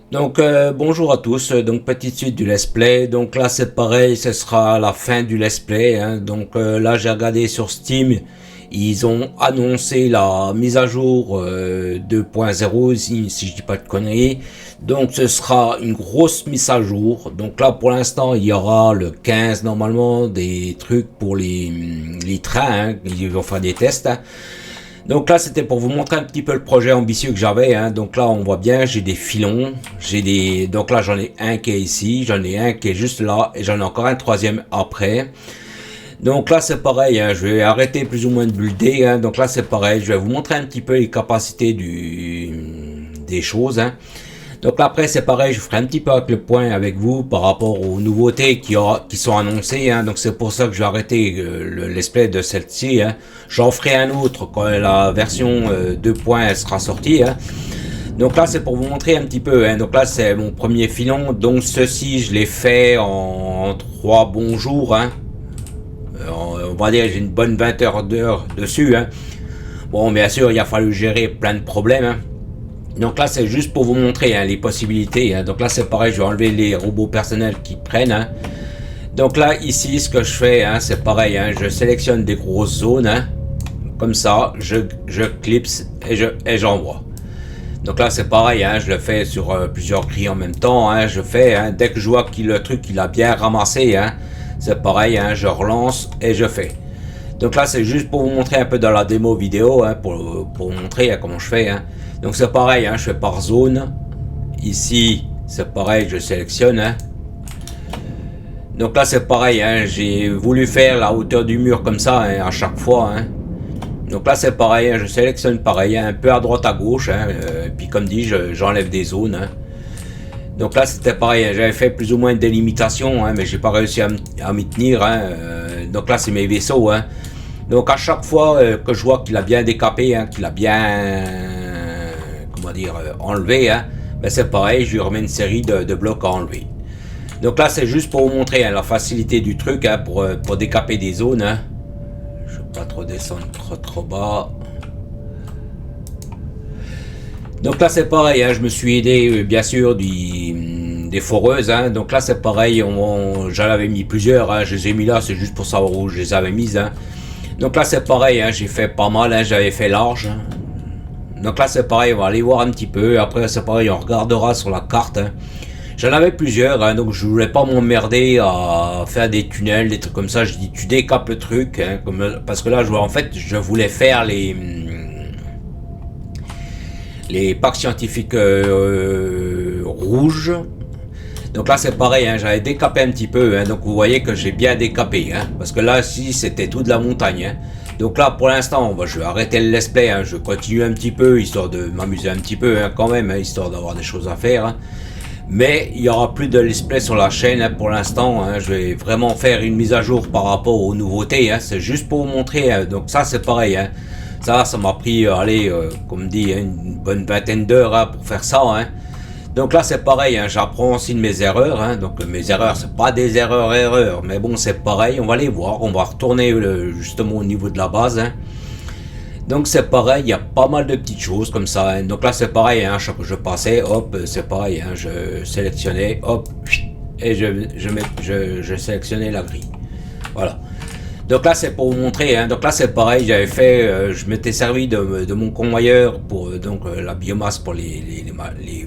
Donc bonjour à tous, donc petite suite du let's play, donc là c'est pareil, ce sera la fin du let's play, hein. Donc là j'ai regardé sur Steam, ils ont annoncé la mise à jour 2.0 si je dis pas de conneries, donc ce sera une grosse mise à jour, donc là pour l'instant il y aura le 15 normalement, des trucs pour les trains, hein. Ils vont faire des tests, hein. Donc là, c'était pour vous montrer un petit peu le projet ambitieux que j'avais, hein. Donc là, on voit bien, j'ai des filons, donc là, j'en ai un qui est ici, j'en ai un qui est juste là, et j'en ai encore un troisième après. Donc là, c'est pareil, hein. Je vais arrêter plus ou moins de builder, hein. Donc là, c'est pareil, je vais vous montrer un petit peu les capacités des choses, hein. Donc là, après, c'est pareil, je ferai un petit peu avec le point avec vous par rapport aux nouveautés qui sont annoncées, hein. Donc c'est pour ça que je vais arrêter le let's play de celle-ci, hein. J'en ferai un autre quand la version 2 points sera sortie, hein. Donc là, c'est pour vous montrer un petit peu, hein. Donc là, c'est mon premier filon. Donc ceci, je l'ai fait en 3 bons jours, hein. On va dire j'ai une bonne 20 heures d'heures dessus, hein. Bon, bien sûr, il a fallu gérer plein de problèmes, hein. Donc là, c'est juste pour vous montrer, hein, les possibilités, hein. Donc là, c'est pareil, je vais enlever les robots personnels qui prennent, hein. Donc là, ici, ce que je fais, hein, c'est pareil, hein, je sélectionne des grosses zones, hein, comme ça, je clipse et j'envoie. Donc là, c'est pareil, hein, je le fais sur plusieurs grilles en même temps, hein, je fais, hein, dès que je vois que le truc il a bien ramassé, hein, c'est pareil, hein, je relance et je fais. Donc là, c'est juste pour vous montrer un peu dans la démo vidéo, hein, pour vous montrer, hein, comment je fais, hein. Donc c'est pareil, hein, je fais par zone. Ici, c'est pareil, je sélectionne, hein. Donc là, c'est pareil, hein, j'ai voulu faire la hauteur du mur comme ça, hein, à chaque fois, hein. Donc là, c'est pareil, hein, je sélectionne pareil, hein, un peu à droite, à gauche, hein, puis comme dit, j'enlève des zones, hein. Donc là, c'était pareil, hein, j'avais fait plus ou moins une délimitation, hein, mais j'ai pas réussi à m'y tenir, hein. Donc là, c'est mes vaisseaux, hein. Donc à chaque fois que je vois qu'il a bien décapé, hein, qu'il a bien, comment dire, enlevé, hein, ben c'est pareil, je lui remets une série de blocs à enlever. Donc là, c'est juste pour vous montrer, hein, la facilité du truc, hein, pour décaper des zones, hein. Je ne veux pas trop descendre trop bas. Donc là, c'est pareil, hein, je me suis aidé, bien sûr, des foreuses, hein. Donc là, c'est pareil, j'en avais mis plusieurs, hein, je les ai mis là, c'est juste pour savoir où je les avais mises, hein. Donc là, c'est pareil, hein, j'ai fait pas mal, hein, j'avais fait large, hein. Donc là, c'est pareil, on va aller voir un petit peu. Après, c'est pareil, on regardera sur la carte, hein. J'en avais plusieurs, hein, donc je voulais pas m'emmerder à faire des tunnels, des trucs comme ça. Je dis, tu décapes le truc, hein, parce que là, en fait, je voulais faire les packs scientifiques rouges. Donc là, c'est pareil, hein, j'avais décapé un petit peu, hein, donc vous voyez que j'ai bien décapé, hein, parce que là, si c'était tout de la montagne, hein. Donc là, pour l'instant, je vais arrêter le let's play, hein, je continue un petit peu, histoire de m'amuser un petit peu, hein, quand même, hein, histoire d'avoir des choses à faire, hein. Mais il n'y aura plus de let's play sur la chaîne, hein, pour l'instant, hein, je vais vraiment faire une mise à jour par rapport aux nouveautés, hein, c'est juste pour vous montrer, hein. Donc ça, c'est pareil, hein. Ça m'a pris, allez, comme dit, hein, une bonne vingtaine d'heures, hein, pour faire ça, hein. Donc là, c'est pareil, hein, j'apprends aussi de mes erreurs, hein. Donc mes erreurs, c'est pas des erreurs, mais bon, c'est pareil, on va les voir, on va retourner justement au niveau de la base, hein. Donc c'est pareil, il y a pas mal de petites choses comme ça, hein. Donc là, c'est pareil, hein, chaque fois que je passais, hop, c'est pareil, hein, je sélectionnais, hop, et je sélectionnais la grille. Voilà. Donc là, c'est pour vous montrer, hein. Donc là, c'est pareil, j'avais fait, je m'étais servi de mon convoyeur pour la biomasse pour les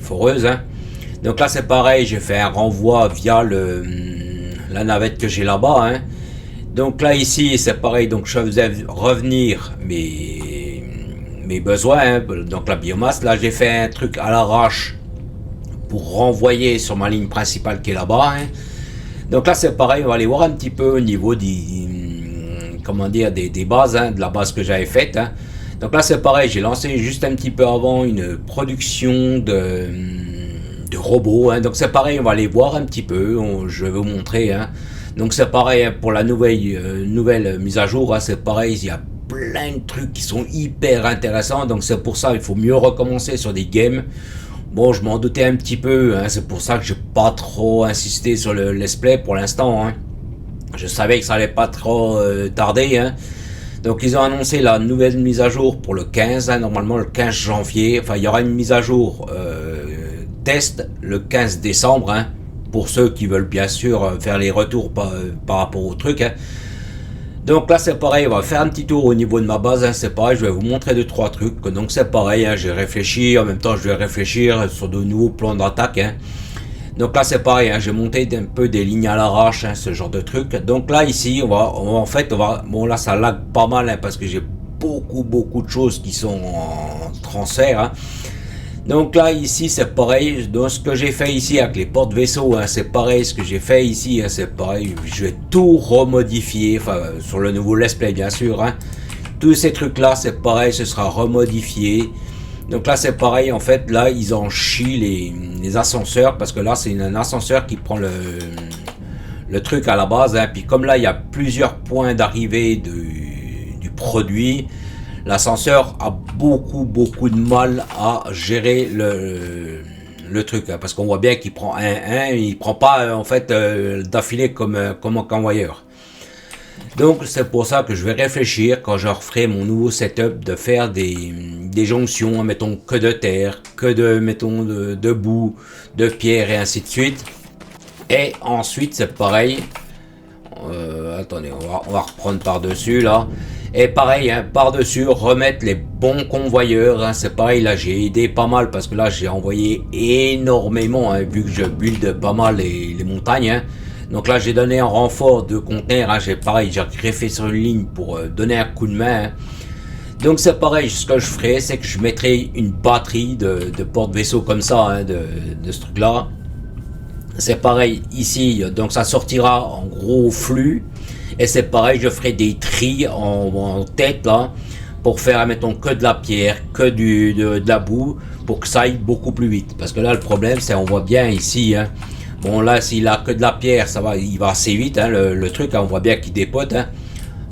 foreuses, hein. Donc là, c'est pareil, j'ai fait un renvoi via la navette que j'ai là-bas, hein. Donc là, ici, c'est pareil, donc je faisais revenir mes besoins, hein. Donc la biomasse. Là, j'ai fait un truc à l'arrache pour renvoyer sur ma ligne principale qui est là-bas, hein. Donc là, c'est pareil, on va aller voir un petit peu au niveau comment dire, des bases, hein, de la base que j'avais faite, hein. Donc là, c'est pareil, j'ai lancé juste un petit peu avant une production de robots, hein. Donc c'est pareil, on va aller voir un petit peu, je vais vous montrer, hein. Donc c'est pareil, hein, pour la nouvelle mise à jour, hein, c'est pareil, il y a plein de trucs qui sont hyper intéressants, donc c'est pour ça il faut mieux recommencer sur des games. Bon, je m'en doutais un petit peu, hein, c'est pour ça que j'ai pas trop insisté sur le let's play pour l'instant, hein. Je savais que ça allait pas trop tarder, hein. Donc ils ont annoncé la nouvelle mise à jour pour le 15, hein, normalement le 15 janvier. Enfin, il y aura une mise à jour test le 15 décembre, hein, pour ceux qui veulent bien sûr faire les retours par rapport au truc. Hein. Donc là c'est pareil, on va faire un petit tour au niveau de ma base, hein, c'est pareil, je vais vous montrer 2-3 trucs. Donc c'est pareil, hein, j'ai réfléchi, en même temps je vais réfléchir sur de nouveaux plans d'attaque. Hein. Donc là c'est pareil, hein, j'ai monté un peu des lignes à l'arrache, hein, ce genre de truc. Donc là ici, bon là ça lag pas mal, hein, parce que j'ai beaucoup de choses qui sont en transfert. Hein. Donc là ici c'est pareil, donc ce que j'ai fait ici avec les portes vaisseaux, hein, c'est pareil, ce que j'ai fait ici, hein, c'est pareil, je vais tout remodifier, enfin sur le nouveau let's play bien sûr. Hein. Tous ces trucs là c'est pareil, ce sera remodifié. Donc là c'est pareil, en fait là ils en chient les ascenseurs, parce que là c'est un ascenseur qui prend le truc à la base, hein. Puis comme là il y a plusieurs points d'arrivée du produit, l'ascenseur a beaucoup de mal à gérer le truc, hein, parce qu'on voit bien qu'il prend il prend pas en fait d'affilée comme en convoyeur. Donc c'est pour ça que je vais réfléchir quand je referai mon nouveau setup de faire des jonctions, mettons que de terre, que de boue, de pierre et ainsi de suite. Et ensuite c'est pareil, attendez, on va reprendre par dessus là. Et pareil, hein, par dessus remettre les bons convoyeurs, hein, c'est pareil, là j'ai aidé pas mal parce que là j'ai envoyé énormément, hein, vu que je build pas mal les montagnes. Hein. Donc là j'ai donné un renfort de conteneurs, hein, j'ai greffé sur une ligne pour donner un coup de main. Hein. Donc c'est pareil, ce que je ferai, c'est que je mettrai une batterie de porte-vaisseaux comme ça, hein, de ce truc là. C'est pareil ici, donc ça sortira en gros flux. Et c'est pareil, je ferai des tris en tête là, pour faire, mettons, que de la pierre, que de la boue, pour que ça aille beaucoup plus vite. Parce que là, le problème, c'est, on voit bien ici, hein. Bon là, s'il a que de la pierre, il va assez vite, hein, le truc, hein, on voit bien qu'il dépote. Hein.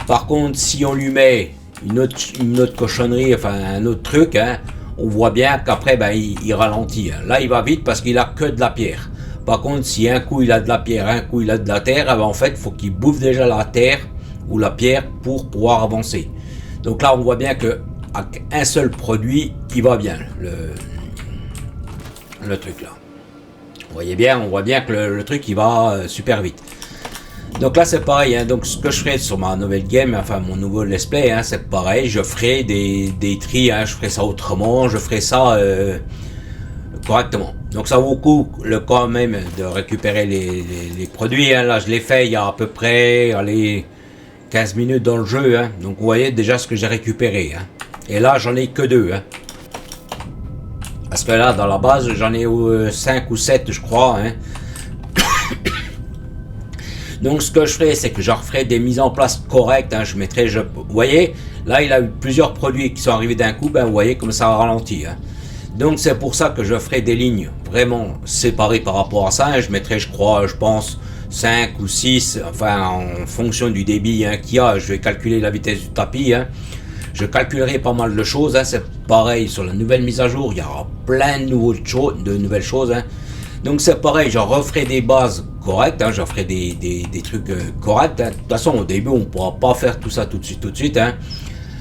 Par contre, si on lui met une autre cochonnerie, enfin un autre truc, hein, on voit bien qu'après, il ralentit. Hein. Là, il va vite parce qu'il a que de la pierre. Par contre, si un coup il a de la pierre, un coup il a de la terre, en fait, il faut qu'il bouffe déjà la terre ou la pierre pour pouvoir avancer. Donc là, on voit bien que avec un seul produit, il va bien, le truc là. Vous voyez bien, on voit bien que le truc, il va super vite. Donc là, c'est pareil, hein, donc ce que je ferai sur ma nouvelle game, enfin mon nouveau let's play, hein, c'est pareil, je ferai des tris, hein, je ferai ça autrement, je ferai ça correctement. Donc ça vaut le coup quand même de récupérer les produits. Hein. Là je l'ai fait il y a à peu près 15 minutes dans le jeu. Hein. Donc vous voyez déjà ce que j'ai récupéré. Hein. Et là j'en ai que 2. Hein. Parce que là dans la base j'en ai 5 ou 7 je crois. Hein. Donc ce que je ferai, c'est que je referai des mises en place correctes. Hein. Vous voyez, là il a eu plusieurs produits qui sont arrivés d'un coup. Vous voyez comme ça a ralenti. Hein. Donc c'est pour ça que je ferai des lignes vraiment séparées par rapport à ça. Hein. Je mettrai, je pense, 5 ou 6, enfin en fonction du débit, hein, qu'il y a. Je vais calculer la vitesse du tapis. Hein. Je calculerai pas mal de choses. Hein. C'est pareil sur la nouvelle mise à jour. Il y aura plein de nouvelles choses. Hein. Donc c'est pareil, je referai des bases correctes. Hein. Je ferai des trucs corrects. Hein. De toute façon, au début, on ne pourra pas faire tout ça tout de suite. Hein.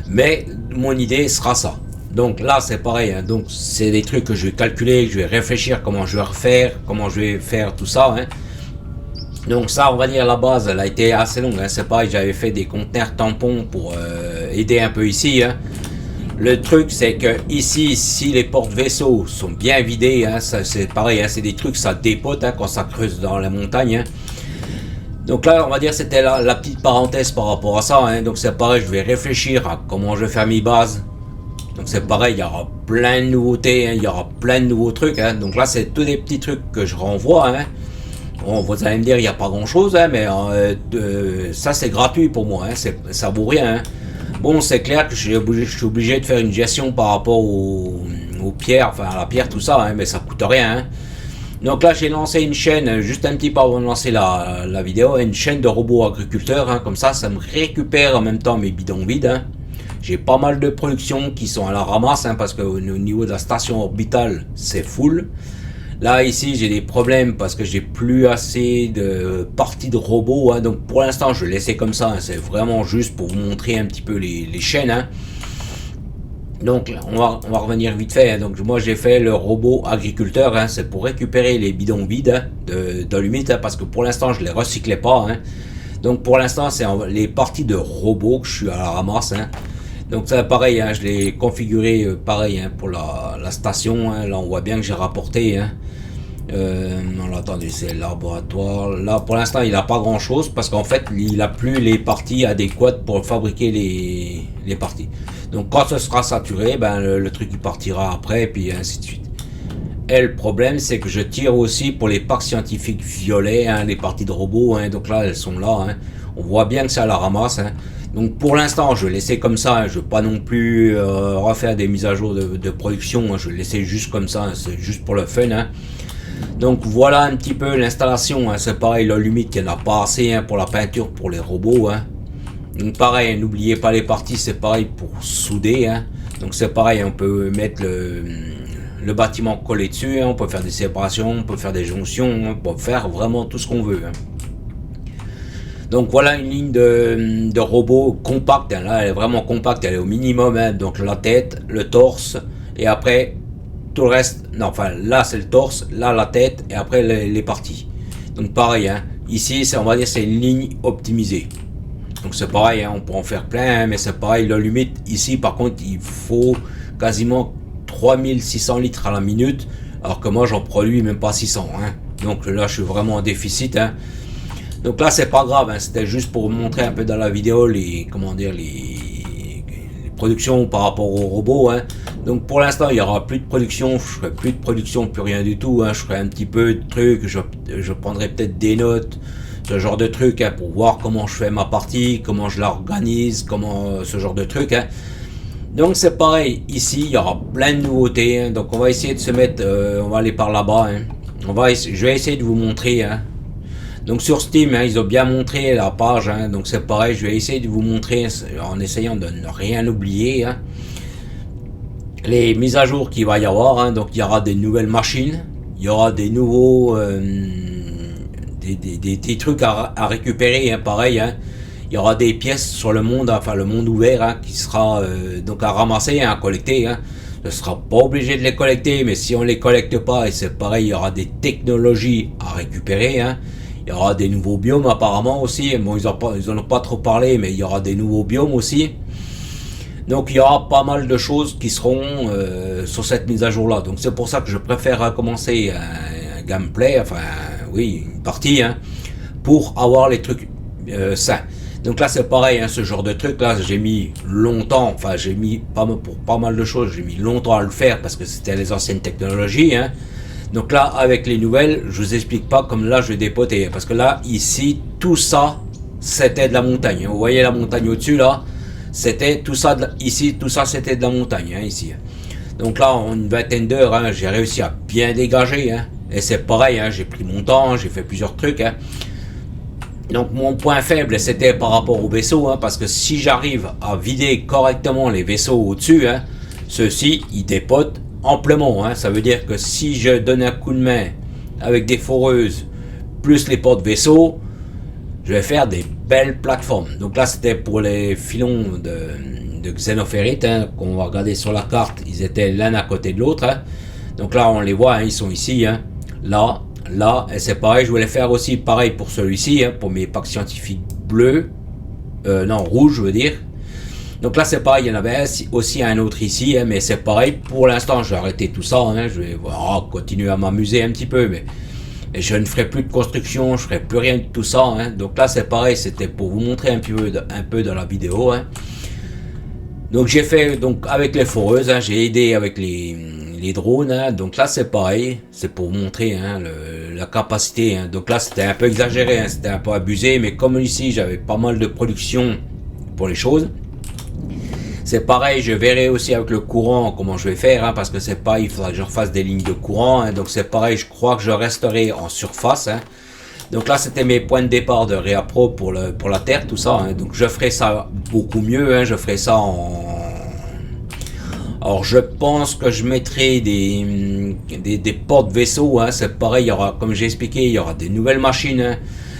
Mais mon idée sera ça. Donc là c'est pareil, hein. Donc c'est des trucs que je vais calculer, je vais réfléchir comment je vais refaire, comment je vais faire tout ça. Hein. Donc ça, on va dire, la base, elle a été assez longue. Hein. C'est pareil, j'avais fait des conteneurs tampons pour aider un peu ici. Hein. Le truc c'est que ici, si les porte-vaisseaux sont bien vidés, hein, c'est pareil, hein, c'est des trucs, ça dépote hein, quand ça creuse dans la montagne. Hein. Donc là, on va dire, c'était la petite parenthèse par rapport à ça. Hein. Donc c'est pareil, je vais réfléchir à comment je vais faire mes bases. Donc c'est pareil, il y aura plein de nouveautés, hein, il y aura plein de nouveaux trucs. Hein. Donc là, c'est tous des petits trucs que je renvoie. Hein. Bon, vous allez me dire, il n'y a pas grand chose, hein, mais ça c'est gratuit pour moi, hein, ça vaut rien. Hein. Bon, c'est clair que je suis obligé de faire une gestion par rapport aux pierres, enfin à la pierre, tout ça, hein, mais ça coûte rien. Hein. Donc là, j'ai lancé une chaîne, juste un petit peu avant de lancer la vidéo, une chaîne de robots agriculteurs, hein, comme ça me récupère en même temps mes bidons vides. Hein. J'ai pas mal de productions qui sont à la ramasse, hein, parce qu'au niveau de la station orbitale, c'est full. Là, ici, j'ai des problèmes parce que j'ai plus assez de parties de robots. Hein, donc pour l'instant, je vais laisser comme ça. Hein, c'est vraiment juste pour vous montrer un petit peu les chaînes. Hein. Donc on va revenir vite fait, hein. Donc moi j'ai fait le robot agriculteur, hein. C'est pour récupérer les bidons vides, hein, d'allumettes, hein, parce que pour l'instant je les recyclais pas, hein. Donc pour l'instant c'est les parties de robots que je suis à la ramasse, hein. Donc c'est pareil, hein, je l'ai configuré pareil, hein, pour la station, hein. Là on voit bien que j'ai rapporté, hein. Non, attendez, c'est le laboratoire. Là, pour l'instant, il n'a pas grand chose parce qu'en fait, il n'a plus les parties adéquates pour fabriquer les parties. Donc, quand ce sera saturé, ben, le truc il partira après, et puis ainsi de suite. Et le problème, c'est que je tire aussi pour les parcs scientifiques violets, hein, les parties de robots. Hein, donc là, elles sont là. Hein. On voit bien que ça la ramasse. Hein. Donc pour l'instant, je vais laisser comme ça. Hein. Je ne veux pas non plus refaire des mises à jour de production. Hein. Je vais laisser juste comme ça. Hein. C'est juste pour le fun. Hein. Donc voilà un petit peu l'installation, hein. C'est pareil, l'alumite qu'il n'y en a pas assez, hein, pour la peinture, pour les robots, hein. Donc pareil, hein, n'oubliez pas les parties, c'est pareil pour souder, hein. Donc c'est pareil, on peut mettre le bâtiment collé dessus, hein. On peut faire des séparations, on peut faire des jonctions, on peut faire vraiment tout ce qu'on veut, hein. Donc voilà une ligne de robot compacte, hein. Là elle est vraiment compacte, elle est au minimum, hein. Donc la tête, le torse, et après tout le reste, non, enfin là c'est le torse, là la tête et après les parties. Donc pareil, hein, ici on va dire c'est une ligne optimisée. Donc c'est pareil, hein, on peut en faire plein, hein, mais c'est pareil, l'alumite ici par contre il faut quasiment 3600 litres à la minute, alors que moi j'en produis même pas 600. Hein. Donc là je suis vraiment en déficit. Hein. Donc là c'est pas grave, hein, c'était juste pour vous montrer un peu dans la vidéo les, comment dire, les productions par rapport aux robots. Hein. Donc pour l'instant il n'y aura plus de production, je ferai plus de production, plus rien du tout, hein. Je ferai un petit peu de trucs, je prendrai peut-être des notes, ce genre de trucs, hein, pour voir comment je fais ma partie, comment je l'organise, comment ce genre de trucs. Hein. Donc c'est pareil, ici il y aura plein de nouveautés, hein. Donc on va essayer de se mettre, on va aller par là-bas. Hein. Je vais essayer de vous montrer. Hein. Donc sur Steam, hein, ils ont bien montré la page, hein. Donc c'est pareil, je vais essayer de vous montrer en essayant de ne rien oublier. Hein. Les mises à jour qu'il va y avoir, hein. Donc il y aura des nouvelles machines, il y aura des nouveaux des trucs à récupérer, hein, pareil, hein. Il y aura des pièces sur le monde, enfin le monde ouvert, hein, qui sera donc à ramasser, hein, à collecter. Hein. Ne sera pas obligé de les collecter, mais si on les collecte pas, et c'est pareil, il y aura des technologies à récupérer. Hein. Il y aura des nouveaux biomes apparemment aussi. Bon, ils en ont pas trop parlé, mais il y aura des nouveaux biomes aussi. Donc il y aura pas mal de choses qui seront sur cette mise à jour là. Donc c'est pour ça que je préfère commencer un gameplay, enfin oui, une partie, hein, pour avoir les trucs sains. Donc là c'est pareil, hein, ce genre de truc là j'ai mis longtemps, enfin j'ai mis pour pas mal de choses, j'ai mis longtemps à le faire parce que c'était les anciennes technologies. Hein. Donc là avec les nouvelles, je vous explique pas comme là je vais dépoter, parce que là ici tout ça c'était de la montagne. Vous voyez la montagne au-dessus là. C'était tout ça, ici, tout ça c'était de la montagne, hein, ici. Donc là, en une vingtaine d'heures, hein, j'ai réussi à bien dégager. Hein, et c'est pareil, hein, j'ai pris mon temps, j'ai fait plusieurs trucs. Hein. Donc mon point faible, c'était par rapport au vaisseau, hein, parce que si j'arrive à vider correctement les vaisseaux au-dessus, hein, ceux-ci, ils dépotent amplement. Hein, ça veut dire que si je donne un coup de main avec des foreuses, plus les porte-vaisseaux, je vais faire des belles plateformes. Donc là c'était pour les filons de xénophérite, hein, qu'on va regarder sur la carte, ils étaient l'un à côté de l'autre. Hein. Donc là on les voit, hein, ils sont ici, hein, là, et c'est pareil, je voulais faire aussi pareil pour celui-ci, hein, pour mes packs scientifiques bleus, non rouge je veux dire. Donc là c'est pareil, il y en avait aussi un autre ici, hein, mais c'est pareil, pour l'instant je vais arrêter tout ça, hein, je vais continuer à m'amuser un petit peu, mais et je ne ferai plus de construction, je ferai plus rien de tout ça. Hein. Donc là c'est pareil, c'était pour vous montrer un peu dans la vidéo. Hein. Donc j'ai fait donc avec les foreuses, hein, j'ai aidé avec les drones. Hein. Donc là c'est pareil, c'est pour vous montrer, hein, la capacité. Hein. Donc là c'était un peu exagéré, hein, c'était un peu abusé, mais comme ici j'avais pas mal de production pour les choses. C'est pareil, je verrai aussi avec le courant comment je vais faire, hein, parce que c'est pas, il faudra que je refasse des lignes de courant. Hein, donc c'est pareil, je crois que je resterai en surface. Hein. Donc là c'était mes points de départ de ReaPro pour la terre, tout ça. Hein, donc je ferai ça beaucoup mieux, hein, je ferai ça en... Alors je pense que je mettrai des porte-vaisseaux. Hein, c'est pareil, il y aura, comme j'ai expliqué, il y aura des nouvelles machines. Hein,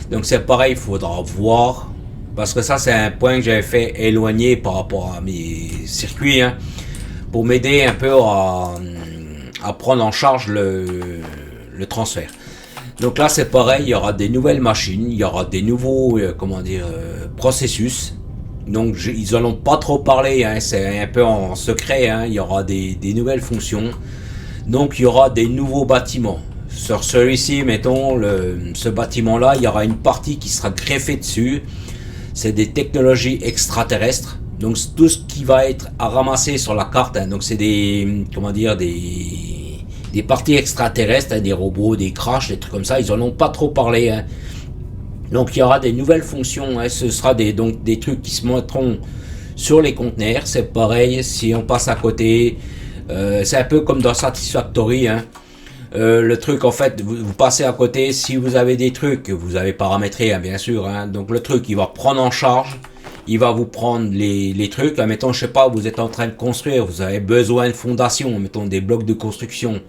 donc c'est pareil, il faudra voir. Parce que ça c'est un point que j'avais fait éloigner par rapport à mes circuits, hein, pour m'aider un peu à prendre en charge le transfert. Donc là c'est pareil, il y aura des nouvelles machines, il y aura des nouveaux processus. Donc ils en ont pas trop parlé, hein, c'est un peu en secret, hein, il y aura des nouvelles fonctions. Donc il y aura des nouveaux bâtiments. Sur celui-ci, mettons, ce bâtiment-là, il y aura une partie qui sera greffée dessus. C'est des technologies extraterrestres. Donc tout ce qui va être à ramasser sur la carte, hein, donc c'est des parties extraterrestres, hein, des robots, des crashs, des trucs comme ça. Ils en ont pas trop parlé. Hein. Donc il y aura des nouvelles fonctions. Hein, ce sera des trucs qui se mettront sur les conteneurs. C'est pareil si on passe à côté. C'est un peu comme dans Satisfactory. Hein. Le truc en fait, vous passez à côté. Si vous avez des trucs que vous avez paramétrés, hein, bien sûr. Hein, donc le truc, il va prendre en charge. Il va vous prendre les trucs. Mettons, je sais pas, vous êtes en train de construire, vous avez besoin de fondation, mettons des blocs de construction.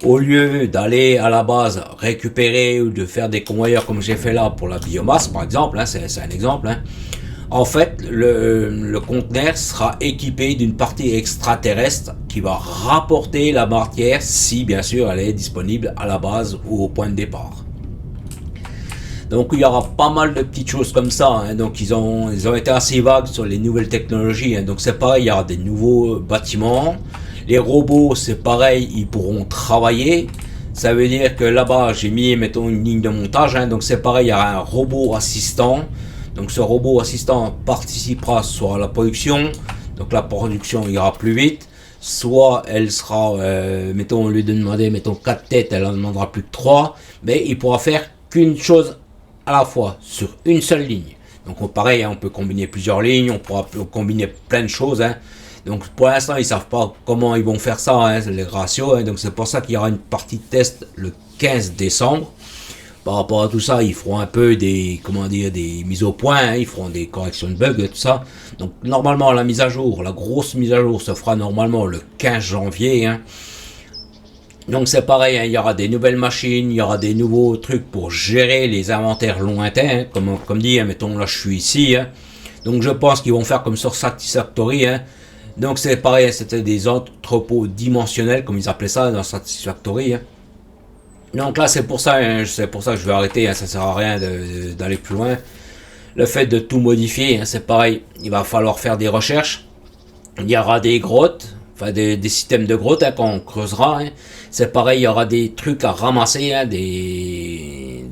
Au lieu d'aller à la base récupérer ou de faire des convoyeurs comme j'ai fait là pour la biomasse, par exemple, hein, c'est un exemple. Hein. En fait, le conteneur sera équipé d'une partie extraterrestre qui va rapporter la matière si, bien sûr, elle est disponible à la base ou au point de départ. Donc il y aura pas mal de petites choses comme ça. Hein. Donc ils ont été assez vagues sur les nouvelles technologies. Hein. Donc c'est pareil, il y aura des nouveaux bâtiments. Les robots, c'est pareil, ils pourront travailler. Ça veut dire que là-bas, j'ai mis, mettons, une ligne de montage. Hein. Donc c'est pareil, il y aura un robot assistant. Donc ce robot assistant participera soit à la production. Donc la production ira plus vite. Soit elle sera, mettons, au lieu de demander, mettons, 4 têtes, elle en demandera plus que 3. Mais il pourra faire qu'une chose à la fois sur une seule ligne. Donc pareil, hein, on peut combiner plusieurs lignes, on pourra combiner plein de choses. Hein. Donc pour l'instant, ils savent pas comment ils vont faire ça, hein, les ratios. Hein. Donc c'est pour ça qu'il y aura une partie de test le 15 décembre. Par rapport à tout ça, ils feront un peu des mises au point, hein, ils feront des corrections de bugs et tout ça. Donc normalement, la mise à jour, la grosse mise à jour se fera normalement le 15 janvier. Hein. Donc c'est pareil, hein, il y aura des nouvelles machines, il y aura des nouveaux trucs pour gérer les inventaires lointains, hein, comme dit, hein, mettons là je suis ici, hein. Donc je pense qu'ils vont faire comme sur Satisfactory, hein. Donc c'est pareil, c'était des entrepôts dimensionnels, comme ils appelaient ça dans Satisfactory, hein. Donc là c'est pour ça que je vais arrêter, hein, ça sert à rien d'aller plus loin. Le fait de tout modifier, hein, c'est pareil, il va falloir faire des recherches, il y aura des grottes, enfin des systèmes de grottes, hein, quand on creusera, hein. C'est pareil, il y aura des trucs à ramasser, hein,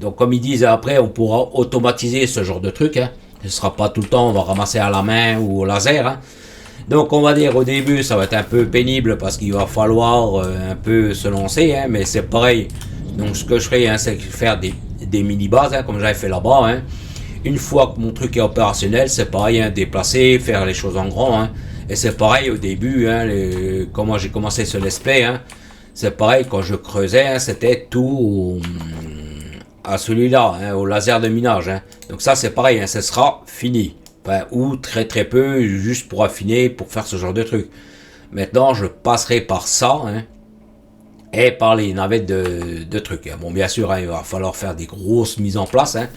donc comme ils disent après, on pourra automatiser ce genre de trucs, hein. Ce sera pas tout le temps, on va ramasser à la main ou au laser, hein. Donc on va dire au début ça va être un peu pénible parce qu'il va falloir un peu se lancer, hein, mais c'est pareil. Donc ce que je ferai, hein, c'est faire des mini-bases, hein, comme j'avais fait là-bas, hein. Une fois que mon truc est opérationnel, c'est pareil, hein, déplacer, faire les choses en grand, hein. Et c'est pareil au début, hein, comment j'ai commencé ce let's play, hein, c'est pareil, quand je creusais, hein, c'était tout à celui-là, hein, au laser de minage. Hein. Donc ça c'est pareil, hein, ça sera fini. Enfin, ou très très peu, juste pour affiner, pour faire ce genre de truc. Maintenant, je passerai par ça, hein, et par les navettes de trucs. Hein. Bon, bien sûr, hein, il va falloir faire des grosses mises en place, hein.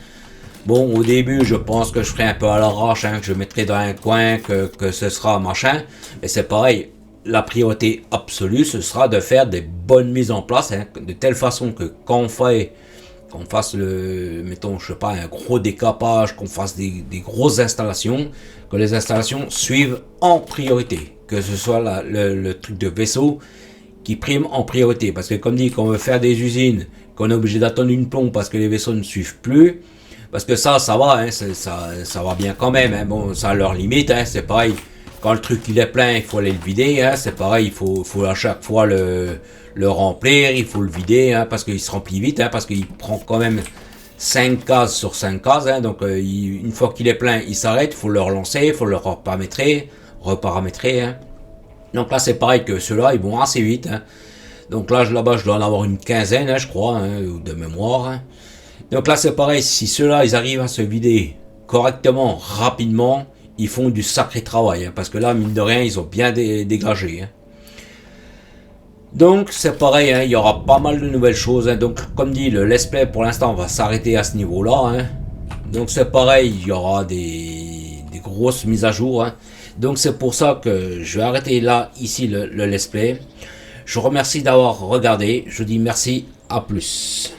Bon, au début, je pense que je ferai un peu à l'arrache, hein, que je mettrai dans un coin, que ce sera machin. Mais c'est pareil, la priorité absolue, ce sera de faire des bonnes mises en place, hein, de telle façon que quand qu'on fasse mettons, je sais pas, un gros décapage, qu'on fasse des grosses installations, que les installations suivent en priorité. Que ce soit le truc de vaisseau qui prime en priorité. Parce que comme dit, quand on veut faire des usines, qu'on est obligé d'attendre une plombe parce que les vaisseaux ne suivent plus, parce que ça va, hein, ça va bien quand même, hein. Bon, ça a leur limite, hein, c'est pareil. Quand le truc il est plein, il faut aller le vider, hein, c'est pareil, il faut à chaque fois le remplir, il faut le vider, hein, parce qu'il se remplit vite, hein, parce qu'il prend quand même 5 cases sur 5 cases, hein, donc une fois qu'il est plein, il s'arrête, il faut le relancer, il faut le reparamétrer, hein. Donc là c'est pareil que ceux-là, ils vont assez vite, hein. Donc là-bas, je dois en avoir une quinzaine, hein, je crois, hein, de mémoire, hein. Donc là c'est pareil, si ceux-là ils arrivent à se vider correctement, rapidement, ils font du sacré travail, hein, parce que là mine de rien ils ont bien dégagé, hein. Donc c'est pareil, hein, il y aura pas mal de nouvelles choses, hein. Donc comme dit, le let's play pour l'instant va s'arrêter à ce niveau là, hein. Donc c'est pareil, il y aura des grosses mises à jour, hein. Donc c'est pour ça que je vais arrêter là, ici, le let's play. Je vous remercie d'avoir regardé. Je vous dis merci, à plus.